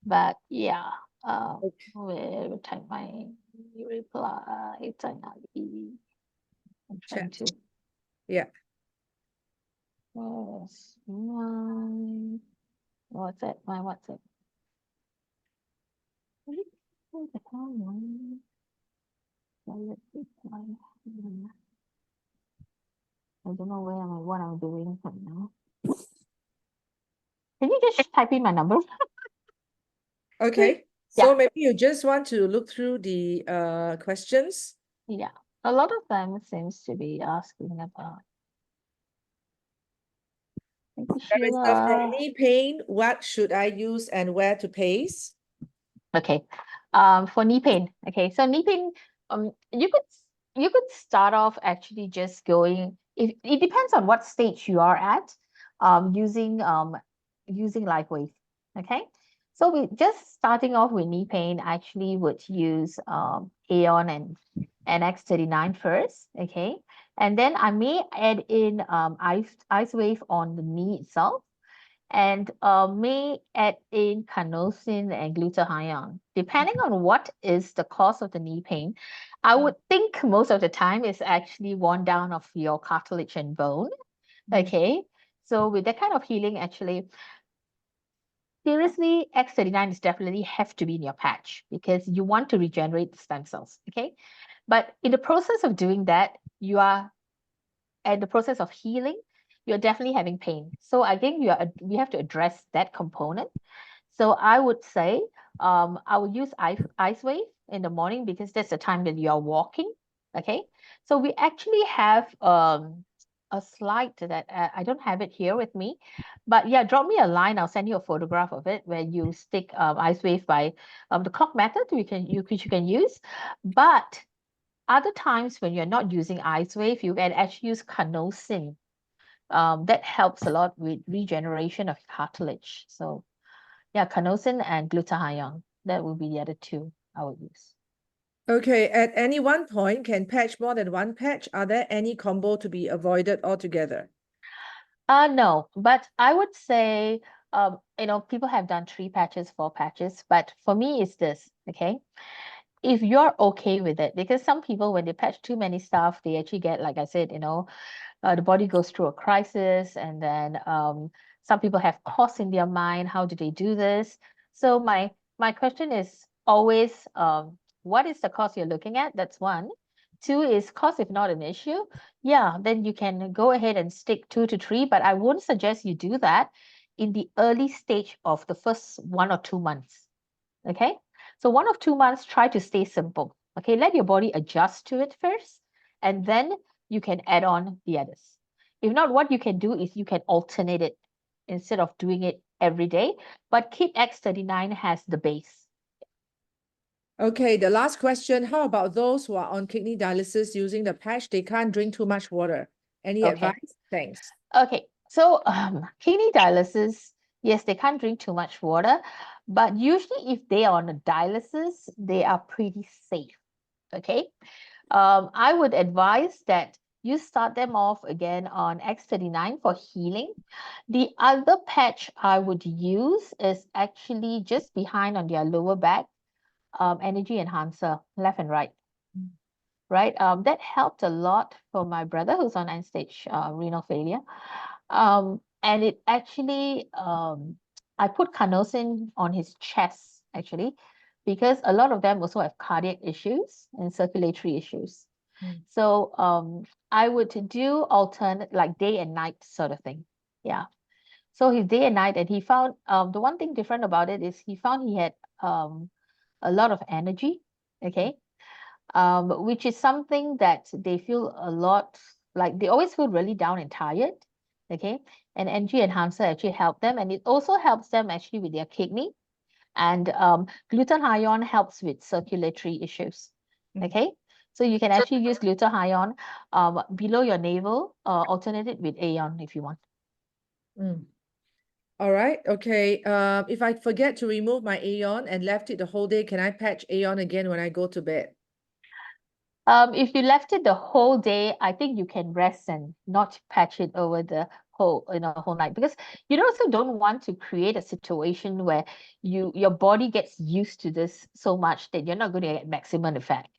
But yeah, Okay. where type my reply finally. I'm trying Chat. to. Yeah. Where's my WhatsApp? My WhatsApp. Where the hell am I? Let's see, I don't know where am I, what I'm doing right now. Can you just type in my number? Okay. Yeah. So maybe you just want to look through the questions. Yeah. A lot of them seems to be asking about. Thank you, There is for Sheila. knee pain, what should I use and where to pace? Okay. For knee pain. Okay. So knee pain, you could start off actually just going, if it depends on what stage you are at, using LifeWave. Okay. So we just starting off with knee pain, actually would use Aeon and X39 first. Okay. And then I may add in ice wave on the knee itself and may add in carnosine and glutathione. Depending on what is the cause of the knee pain, I would think most of the time it's actually worn down of your cartilage and bone. Okay, so with that kind of healing, actually, seriously, X39 is definitely have to be in your patch because you want to regenerate the stem cells. Okay, but in the process of doing that, you are and the process of healing, you're definitely having pain. So I think we have to address that component. So I would say I would use ice wave in the morning because that's the time that you're walking. Okay. So we actually have a slide that I don't have it here with me, but yeah, drop me a line. I'll send you a photograph of it where you stick ice wave by the clock method which you can use. But other times when you're not using ice wave, you can actually use carnosine. that helps a lot with regeneration of cartilage. So yeah, carnosine and glutathione, that would be the other two I would use. Okay, at any one point, can patch more than one patch? Are there any combo to be avoided altogether? No, but I would say, people have done 3 patches, 4 patches, but for me, it's this, okay? If you're okay with it, because some people, when they patch too many stuff, they actually get, like I said, the body goes through a crisis, and then some people have costs in their mind. How do they do this? So my question is always, what is the cost you're looking at? That's one. 2 is cost, if not an issue, yeah, then you can go ahead and stick 2 to 3, but I wouldn't suggest you do that in the early stage of the first 1 or 2 months. Okay, so 1 or 2 months, try to stay simple. Okay, let your body adjust to it first, and then you can add on the others. If not, what you can do is you can alternate it instead of doing it every day, but keep X39 as the base. Okay, the last question. How about those who are on kidney dialysis using the patch? They can't drink too much water. Any Okay. advice? Thanks. Okay, so kidney dialysis, yes, they can't drink too much water, but usually if they are on a dialysis, they are pretty safe. Okay, I would advise that you start them off again on X39 for healing. The other patch I would use is actually just behind on their lower back, energy enhancer, left and right. Right, that helped a lot for my brother who's on end-stage renal failure. And it actually, I put carnosine on his chest actually, because a lot of them also have cardiac issues and circulatory issues. So I would do alternate, like day and night sort of thing. Yeah. So his day and night, and he found the one thing different about it is he found he had a lot of energy. Okay. Which is something that they feel a lot like they always feel really down and tired. Okay, and energy enhancer actually help them, and it also helps them actually with their kidney, and glutathione helps with circulatory issues. Okay, so you can actually use glutathione below your navel, alternate it with Aeon if you want. All right. Okay. If I forget to remove my Aeon and left it the whole day, can I patch Aeon again when I go to bed? If you left it the whole day, I think you can rest and not patch it over the whole night, because you also don't want to create a situation where your body gets used to this so much that you're not going to get maximum effect.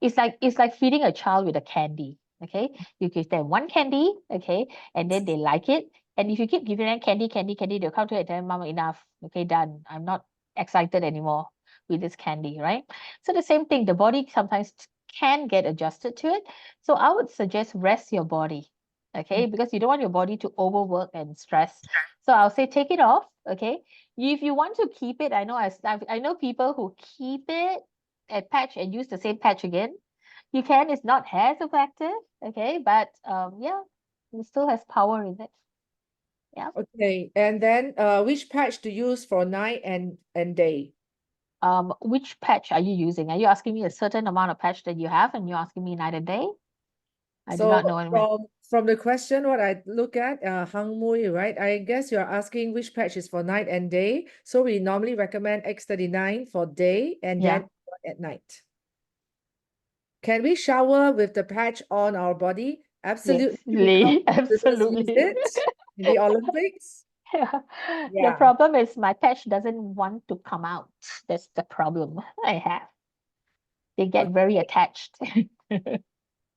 It's like feeding a child with a candy. Okay, you give them one candy, okay, and then they like it, and if you keep giving them candy, they'll come to it and tell mom, enough, okay, done, I'm not excited anymore with this candy, right? So the same thing, the body sometimes can get adjusted to it. So I would suggest rest your body, okay? Because you don't want your body to overwork and stress. So I'll say take it off, okay? If you want to keep it, I know people who keep it at patch and use the same patch again. You can, it's not as effective, okay? But yeah, it still has power in it. Yeah. Okay. And then which patch to use for night and day? Which patch are you using? Are you asking me a certain amount of patch that you have, and you're asking me night and day? I do not know what you mean. From the question, what I look at, Hang Mui, right? I guess you're asking which patch is for night and day. So we normally recommend X39 for day and then at night. Can we shower with the patch on our body? Absolutely. Absolutely. Use it in the Olympics. The problem is my patch doesn't want to come out. That's the problem I have. They get very attached.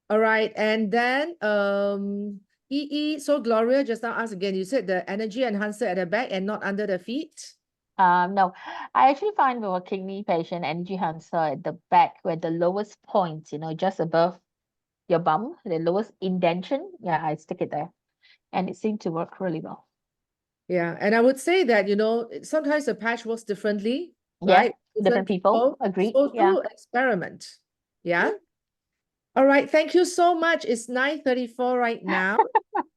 All right. And then so Gloria just now asked again, you said the energy enhancer at the back and not under the feet? No, I actually find with a kidney patient, energy enhancer at the back, where the lowest point, just above your bum, the lowest indentation. Yeah, I stick it there. And it seemed to work really well. Yeah, and I would say that, sometimes the patch works differently, Yeah, right? different people. Agree. So Yeah. do experiment. Yeah. All right. Thank you so much. It's 9:34 right now.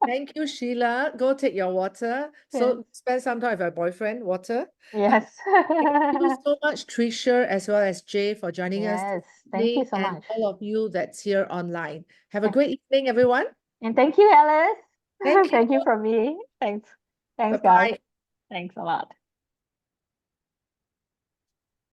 Thank you, Sheila. Go take your water. So spend some time with your boyfriend, water. Yes. Thank you so much, Tricia, as well as Jay, for joining us. Yes, thank you so and much. all of you that's here online. Have a great evening, everyone. And thank you, Alice. Thank you. Thank you from me. Thanks. Thanks, guys. Bye-bye. Thanks a lot.